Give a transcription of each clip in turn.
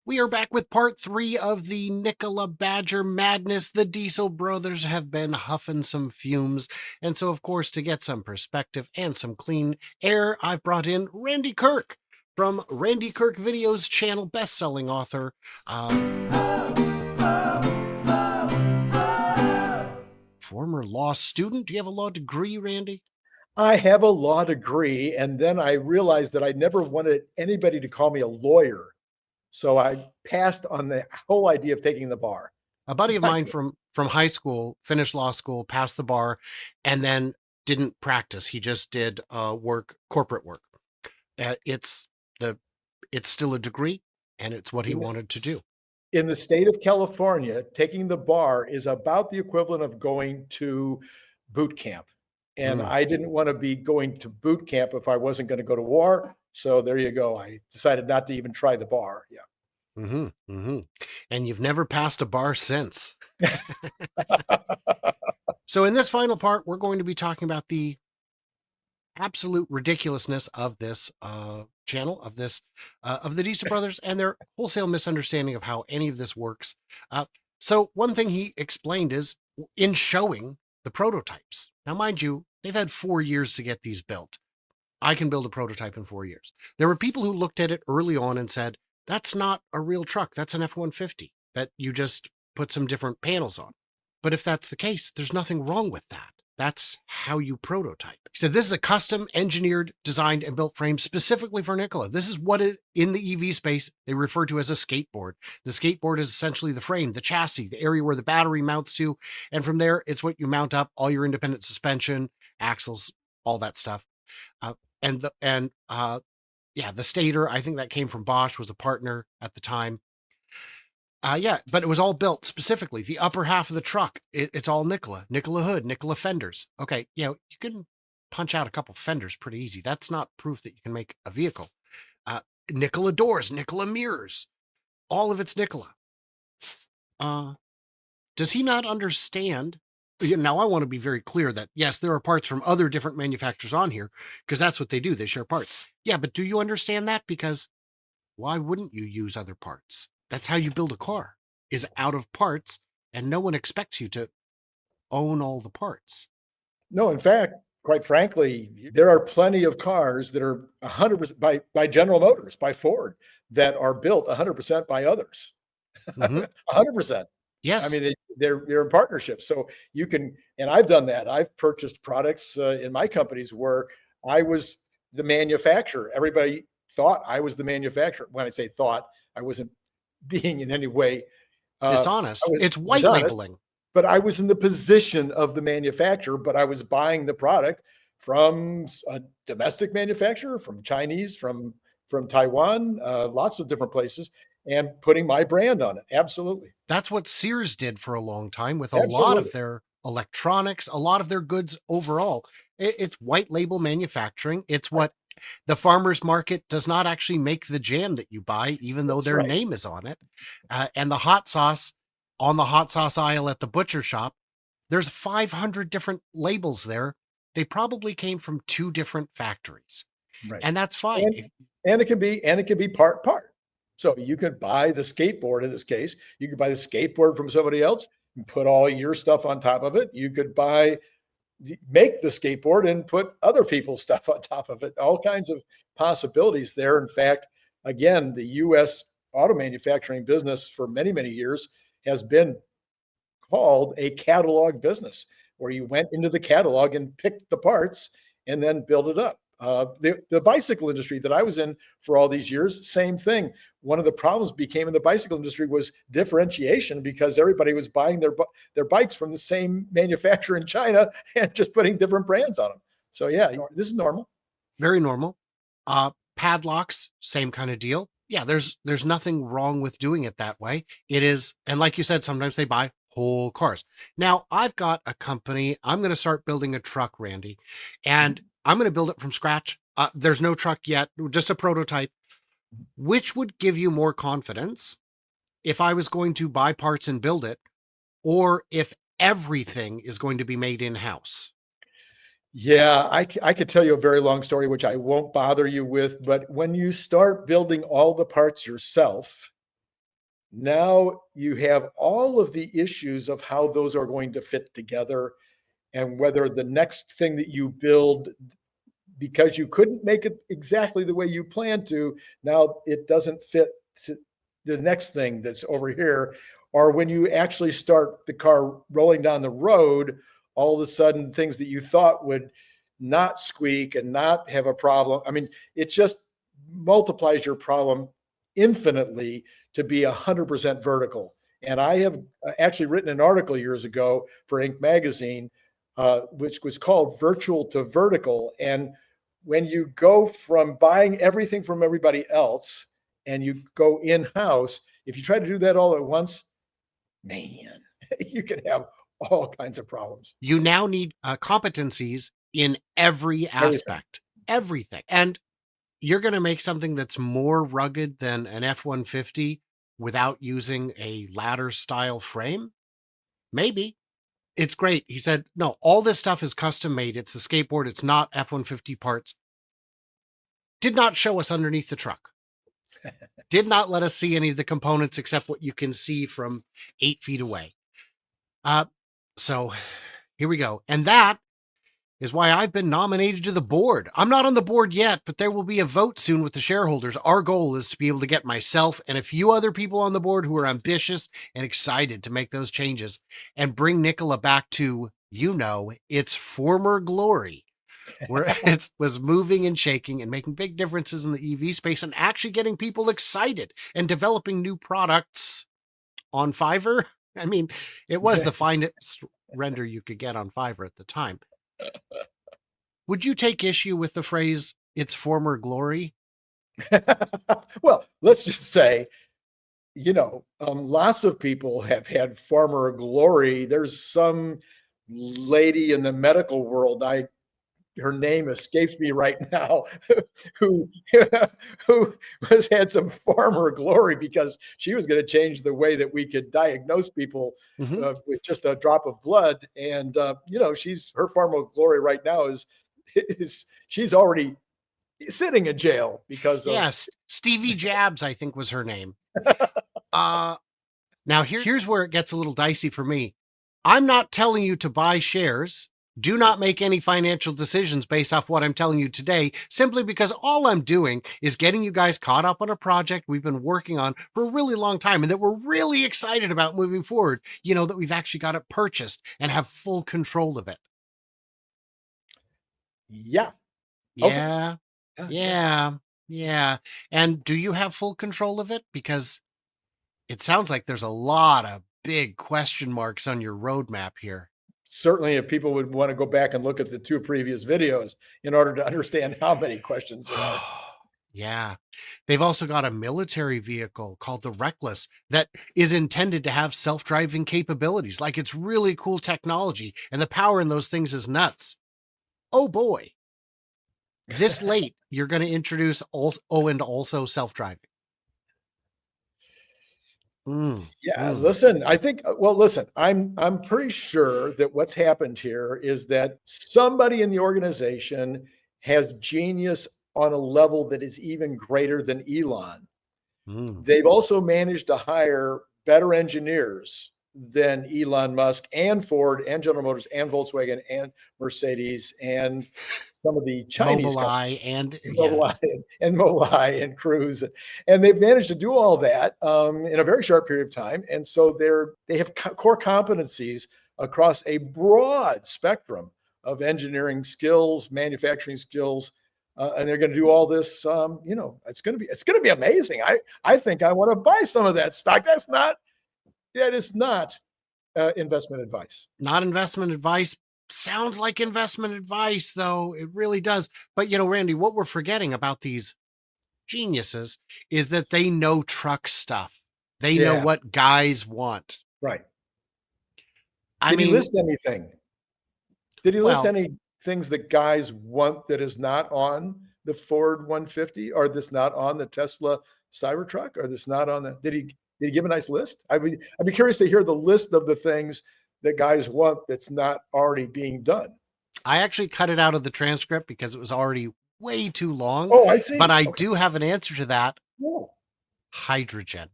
We are back with part 3 of the Nikola Badger madness. The Diesel brothers have been huffing some fumes. And so, of course, to get some perspective and some clean air, I've brought in Randy Kirk from Randy Kirk Videos channel, best-selling author, former law student. Do you have a law degree, Randy? I have a law degree, and then I realized that I never wanted anybody to call me a lawyer. So I passed on the whole idea of taking the bar. A buddy of I mine from high school finished law school, passed the bar, and then didn't practice. He just did corporate work. It's the it's still a degree, and it's what he in, wanted to do. in the state of California, taking the bar is about the equivalent of going to boot camp. And Mm, I didn't want to be going to boot camp if I wasn't going to go to war. So there you go. I decided not to even try the bar. mm-hmm, mm-hmm. And you've never passed a bar since. Yeah. So in this final part, we're going to be talking about the absolute ridiculousness of this channel, of the Diesel brothers and their wholesale misunderstanding of how any of this works. So one thing he explained is in showing the prototypes. Now, mind you, they've had 4 years to get these built. I can build a prototype in 4 years. There were people who looked at it early on and said, that's not a real truck. That's an F-150 that you just put some different panels on. But if that's the case, there's nothing wrong with that. That's how you prototype. He said, this is a custom engineered, designed, and built frame specifically for Nikola. This is what in the EV space they refer to as a skateboard. The skateboard is essentially the frame, the chassis, the area where the battery mounts to. And from there, it's what you mount up all your independent suspension, axles, all that stuff. Uh, the stator, I think that came from Bosch, was a partner at the time. But it was all built specifically. The upper half of the truck, it's all Nikola hood, Nikola fenders. Okay, you can punch out a couple fenders pretty easy. That's not proof that you can make a vehicle. Nikola doors, Nikola mirrors, all of it's Nikola. Does he not understand? Now, I want to be very clear that, yes, there are parts from other different manufacturers on here, because that's what they do. They share parts. Yeah, but do you understand that? Because why wouldn't you use other parts? That's how you build a car, is out of parts, and no one expects you to own all the parts. No, in fact, quite frankly, there are plenty of cars that are 100% by General Motors, by Ford, that are built 100% by others. Mm-hmm. 100%. I Yes. mean, they're in partnership. So you can, and I've done that. I've purchased products in my companies where I was the manufacturer. Everybody thought I was the manufacturer. When I say thought, I wasn't being in any way, I Dishonest. was It's white dishonest, labeling. but I was in the position of the manufacturer, but I was buying the product from a domestic manufacturer, from Chinese, from Taiwan, lots of different places, and putting my brand on it. Absolutely. That's what Sears did for a long time with a lot of Absolutely. their electronics, a lot of their goods overall. It's white label manufacturing. It's Right. what the farmer's market does not actually make the jam that you buy, even though That's their right. name is on it. And the hot sauce on the hot sauce aisle at the butcher shop, there's 500 different labels there. They probably came from 2 different factories. Right. And that's fine. And and it can be part. So you could buy the skateboard in this case. You could buy the skateboard from somebody else and put all your stuff on top of it. You could make the skateboard and put other people's stuff on top of it. All kinds of possibilities there. In fact, again, the US auto manufacturing business for many, many years has been called a catalog business, where you went into the catalog and picked the parts and then built it up. The bicycle industry that I was in for all these years, same thing. One of the problems became in the bicycle industry was differentiation, because everybody was buying their bikes from the same manufacturer in China and just putting different brands on them. So yeah, this is normal. Very normal. Padlocks, same kind of deal. Yeah, there's nothing wrong with doing it that way. It is, and like you said, sometimes they buy whole cars. Now, I've got a company. I'm going to start building a truck, Randy, and I'm going to build it from scratch. There's no truck yet, just a prototype. Which would give you more confidence, if I was going to buy parts and build it, or if everything is going to be made in-house? Yeah, I could tell you a very long story, which I won't bother you with. But when you start building all the parts yourself, Now you have all of the issues of how those are going to fit together and whether the next thing that you build, because you couldn't make it exactly the way you planned to, now it doesn't fit to the next thing that's over here. Or when you actually start the car rolling down the road, all of a sudden things that you thought would not squeak and not have a problem. I mean, it just multiplies your problem infinitely to be 100% vertical. And I have actually written an article years ago for Inc. magazine, which was called Virtual to Vertical. And when you go from buying everything from everybody else and you go in house, if you try to do that all at once, man, you can have all kinds of problems. You now need competencies in every Everything. aspect, everything. And you're going to make something that's more rugged than an F-150 without using a ladder style frame? Maybe. It's great. He said, no, all this stuff is custom made. It's the skateboard. It's not F-150 parts. Did not show us underneath the truck. Did not let us see any of the components except what you can see from 8 feet away. So here we go. And that is why I've been nominated to the board. I'm not on the board yet, but there will be a vote soon with the shareholders. Our goal is to be able to get myself and a few other people on the board who are ambitious and excited to make those changes and bring Nikola back to, its former glory, where it was moving and shaking and making big differences in the EV space and actually getting people excited and developing new products on Fiverr. I mean, it was the finest render you could get on Fiverr at the time. Would you take issue with the phrase, its former glory? Well, let's just say, lots of people have had former glory. There's some lady in the medical world, her name escapes me right now, who who had some former glory because she was going to change the way that we could diagnose people with just a drop of blood. And she's her former glory right now is she's already sitting in jail because of Yes, Stevie Jabs, I think was her name. Now here's where it gets a little dicey for me. I'm not telling you to buy shares. Do not make any financial decisions based off what I'm telling you today, simply because all I'm doing is getting you guys caught up on a project we've been working on for a really long time and that we're really excited about moving forward. That we've actually got it purchased and have full control of it. yeah. Okay. Yeah, Yeah. yeah. And do you have full control of it? Because it sounds like there's a lot of big question marks on your roadmap here. Certainly, if people would want to go back and look at the two previous videos in order to understand how many questions there are. Yeah. They've also got a military vehicle called the Reckless that is intended to have self-driving capabilities. Like, it's really cool technology, and the power in those things is nuts. Oh boy. This late, you're going to introduce and also self-driving. Yeah, listen, I think well, listen, I'm pretty sure that what's happened here is that somebody in the organization has genius on a level that is even greater than Elon. They've also managed to hire better engineers than Elon Musk and Ford and General Motors and Volkswagen and Mercedes and some of the Chinese companies. Mobileye and Mobileye and Cruise, and they've managed to do all that in a very short period of time. And so they have core competencies across a broad spectrum of engineering skills, manufacturing skills, and they're going to do all this. It's going to be amazing. I think I want to buy some of that stock. That is not investment advice. Not investment advice. Sounds like investment advice, though. It really does. But, Randy, what we're forgetting about these geniuses is that they know truck stuff. They know what guys want. Right. I Did mean, he list anything? Did he list well, any things that guys want that is not on the Ford 150 or that's not on the Tesla Cybertruck or that's not on the, did he give a nice list? I'd be curious to hear the list of the things that guys want that's not already being done. I actually cut it out of the transcript because it was already way too long. Oh, I see. But I Okay. do have an answer to that. Cool. Hydrogen.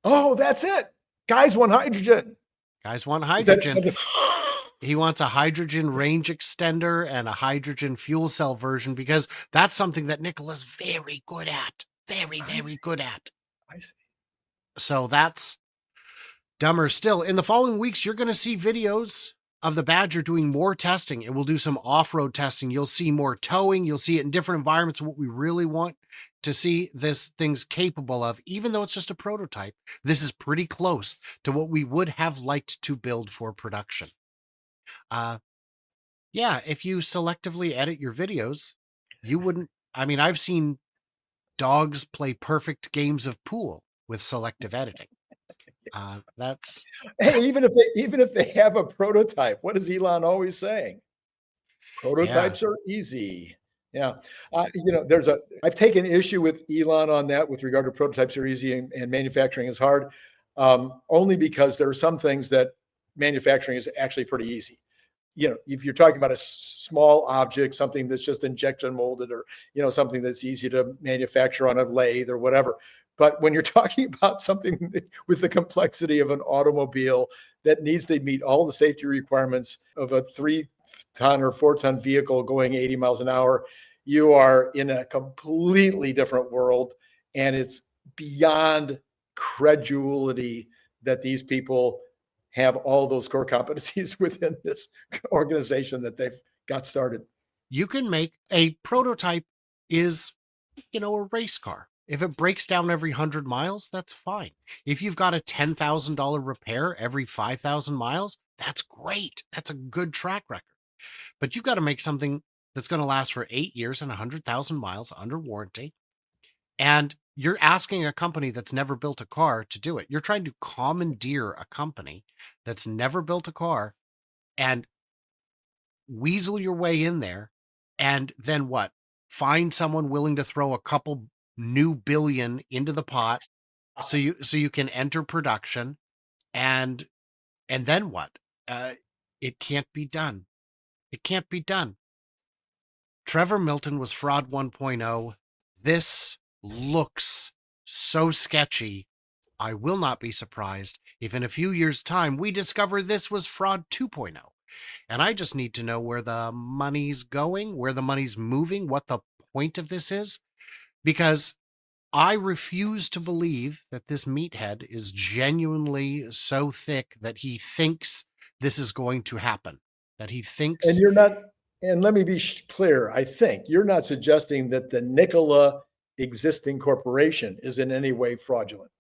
Oh, that's it. Guys want hydrogen. Guys want Is that hydrogen. something? He wants a hydrogen range extender and a hydrogen fuel cell version because that's something that Nikola's very good at. Very, I very see. good at. I see. So that's dumber still. In the following weeks, you're going to see videos of the Badger doing more testing. It will do some off-road testing. You'll see more towing. You'll see it in different environments. What we really want to see this thing's capable of, even though it's just a prototype, this is pretty close to what we would have liked to build for production. Yeah, if you selectively edit your videos, you wouldn't. I mean, I've seen dogs play perfect games of pool with selective editing. That's Hey, even if they have a prototype, what is Elon always saying? yeah, Prototypes are easy. Yeah. I've taken issue with Elon on that with regard to prototypes are easy and manufacturing is hard, only because there are some things that manufacturing is actually pretty easy. If you're talking about a small object, something that's just injection molded or, something that's easy to manufacture on a lathe or whatever. But when you're talking about something with the complexity of an automobile that needs to meet all the safety requirements of a 3-ton or 4-ton vehicle going 80 miles an hour, you are in a completely different world. And it's beyond credulity that these people have all those core competencies within this organization that they've got started. you can make a prototype is, a race car. If it breaks down every 100 miles, that's fine. If you've got a $10,000 repair every 5,000 miles, that's great. That's a good track record. But you've got to make something that's going to last for 8 years and 100,000 miles under warranty. And you're asking a company that's never built a car to do it. You're trying to commandeer a company that's never built a car and weasel your way in there. And then what? Find someone willing to throw a couple new billion into the pot so you can enter production and then what? It can't be done. It can't be done. Trevor Milton was fraud 1.0. This looks so sketchy. I will not be surprised if in a few years' time we discover this was fraud 2.0. And I just need to know where the money's going, where the money's moving, what the point of this is, because I refuse to believe that this meathead is genuinely so thick that he thinks this is going to happen, that he And thinks you're not, and let me be clear, I think you're not suggesting that the Nikola existing corporation is in any way fraudulent.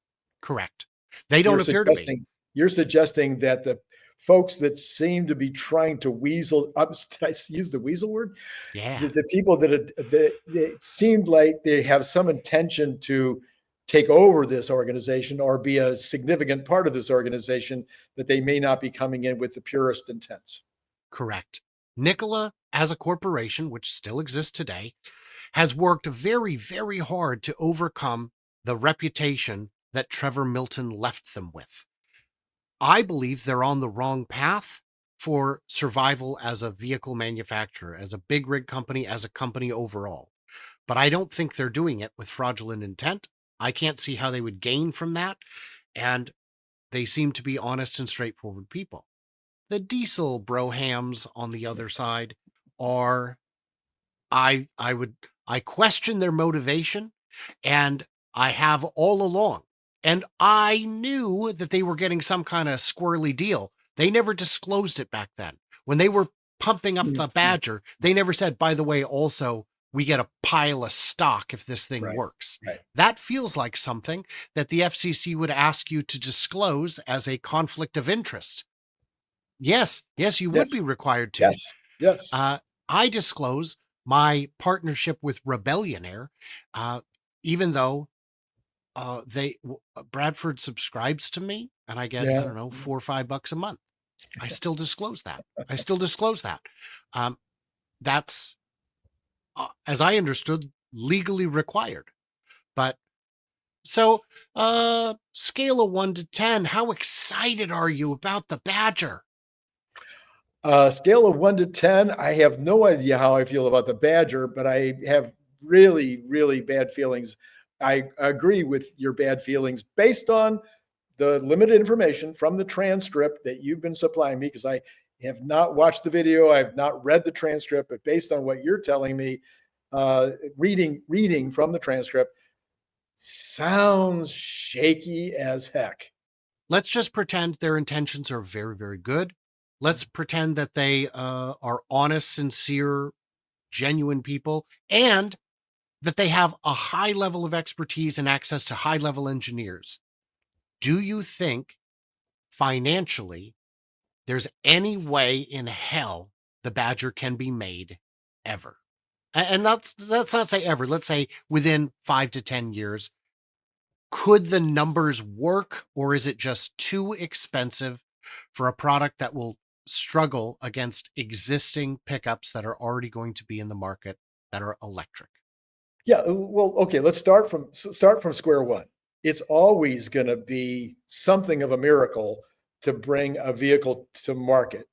correct. They You're don't appear to be. suggesting you're suggesting that the folks that seem to be trying to weasel up, did I use the weasel word? Yeah, The people that it seemed like they have some intention to take over this organization or be a significant part of this organization, that they may not be coming in with the purest intents. correct. Nikola, as a corporation, which still exists today, has worked very, very hard to overcome the reputation that Trevor Milton left them with. I believe they're on the wrong path for survival as a vehicle manufacturer, as a big rig company, as a company overall. But I don't think they're doing it with fraudulent intent. I can't see how they would gain from that. And they seem to be honest and straightforward people. The diesel brohams on the other side are I question their motivation, and I have all along. And I knew that they were getting some kind of squirrely deal. They never disclosed it back then. When they were pumping up the Mhm. Badger, they never said, by the way, also, we get a pile of stock if this thing Right, works. right. That feels like something that the FCC would ask you to disclose as a conflict of interest. Yes, you would Yes, be required to. yes, yes. Uh, I disclose my partnership with Rebellionaire, uh, even though Bradford subscribes to me, and I get, I Yeah. don't know, $4 or $5 a month. I still disclose that. I still disclose that. Um, that's, as I understood, legally required. But so, scale of 1 to 10, how excited are you about the Badger? Scale of 1 to 10, I have no idea how I feel about the Badger, but I have really, really bad feelings. I agree with your bad feelings based on the limited information from the transcript that you've been supplying me, because I have not watched the video, I've not read the transcript, but based on what you're telling me, reading from the transcript, sounds shaky as heck. Let's just pretend their intentions are very, very good. Let's pretend that they are honest, sincere, genuine people, and that they have a high level of expertise and access to high level engineers. Do you think financially there's any way in hell the Badger can be made ever? And let's not say ever. Let's say within 5 to 10 years. Could the numbers work, or is it just too expensive for a product that will struggle against existing pickups that are already going to be in the market that are electric? Yeah, well, okay, let's start from square one. It's always going to be something of a miracle to bring a vehicle to market.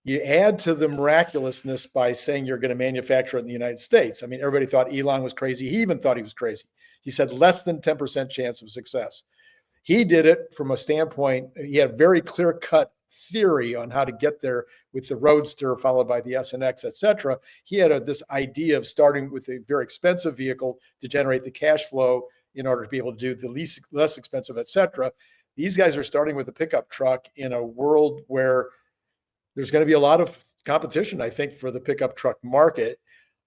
You add to the miraculousness by saying you're going to manufacture it in the United States. I mean, everybody thought Elon was crazy. He even thought he was crazy. He said less than 10% chance of success. He did it from a standpoint, he had a very clear cut theory on how to get there with the Roadster, followed by the SNX, et cetera. He had this idea of starting with a very expensive vehicle to generate the cash flow in order to be able to do the less expensive, et cetera. These guys are starting with a pickup truck in a world where there's going to be a lot of competition, I think, for the pickup truck market.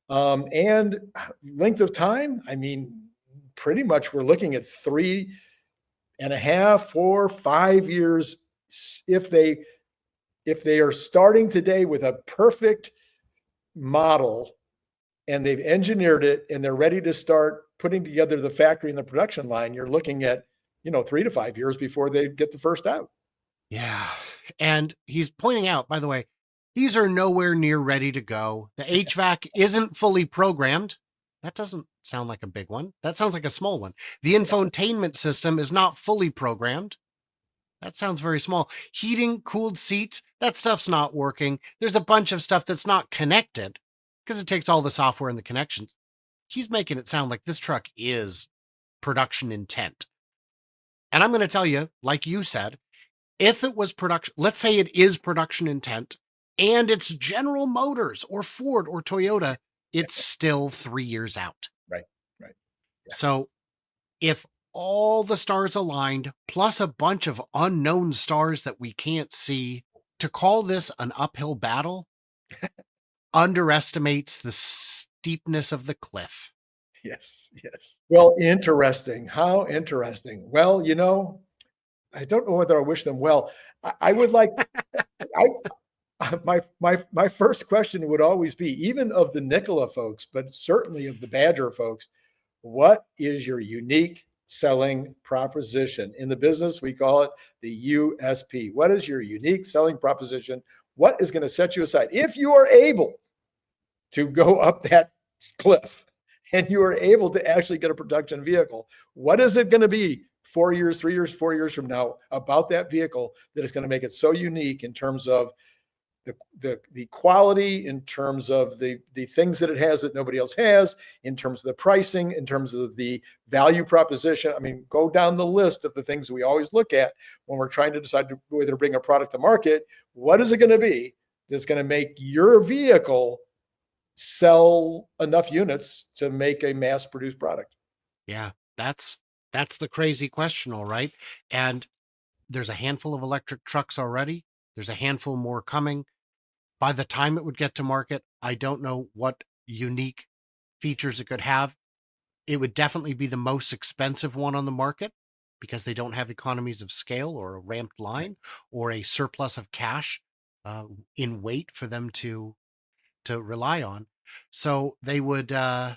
And length of time, I mean, pretty much we're looking at 3.5, 4, 5 years if they are starting today with a perfect model and they've engineered it and they're ready to start putting together the factory and the production line. You're looking at 3 to 5 years before they get the first out. Yeah. And he's pointing out, by the way, these are nowhere near ready to go. The HVAC isn't fully programmed. That doesn't sound like a big one. That sounds like a small one. The infotainment system is not fully programmed. That sounds very small. Heating, cooled seats, that stuff's not working. There's a bunch of stuff that's not connected because it takes all the software and the connections. He's making it sound like this truck is production intent. And I'm going to tell you, like you said, if it was production, let's say it is production intent and it's General Motors or Ford or Toyota, it's still 3 years out. Right, right. Yeah. So if all the stars aligned, plus a bunch of unknown stars that we can't see, to call this an uphill battle underestimates the steepness of the cliff. Yes, yes. Well, interesting. How interesting. Well, I don't know whether I wish them well. I would like, my first question would always be, even of the Nikola folks, but certainly of the Badger folks, what is your unique selling proposition? In the business, we call it the USP. What is your unique selling proposition? What is going to set you aside? If you are able to go up that cliff and you are able to actually get a production vehicle, what is it going to be 4 years, 3 years, 4 years from now about that vehicle that is going to make it so unique in terms of the quality, in terms of the things that it has that nobody else has, in terms of the pricing, in terms of the value proposition? I mean, go down the list of the things we always look at when we're trying to decide whether to bring a product to market. What is it going to be that's going to make your vehicle sell enough units to make a mass produced product? Yeah, that's the crazy question, all right. And there's a handful of electric trucks already. There's a handful more coming. By the time it would get to market, I don't know what unique features it could have. It would definitely be the most expensive one on the market because they don't have economies of scale or a ramped line or a surplus of cash in weight for them to rely on. So they would, yeah,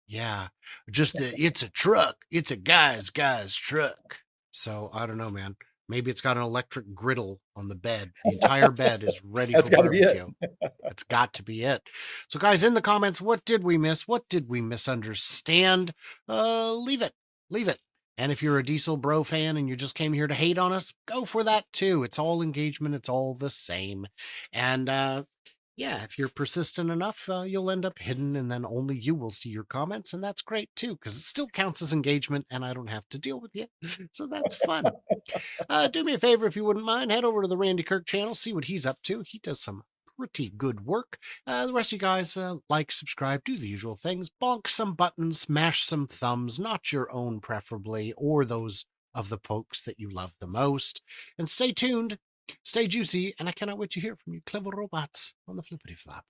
it's a truck. It's a guy's truck. So I don't know, man. Maybe it's got an electric griddle on the bed. The entire bed is ready That's for got to be it. barbecue. That's got to be it. So guys, in the comments, what did we miss? What did we misunderstand? Leave it. Leave it. And if you're a Diesel Bro fan and you just came here to hate on us, go for that too. It's all engagement. It's all the same. And Yeah, if you're persistent enough, you'll end up hidden and then only you will see your comments. And that's great too, because it still counts as engagement and I don't have to deal with you. So that's fun. Do me a favor if you wouldn't mind, head over to the Randy Kirk channel, see what he's up to. He does some pretty good work. The rest of you guys, like, subscribe, do the usual things, bonk some buttons, smash some thumbs, not your own preferably, or those of the folks that you love the most. And stay tuned, stay juicy, and I cannot wait to hear from you clever robots on the flippity flop.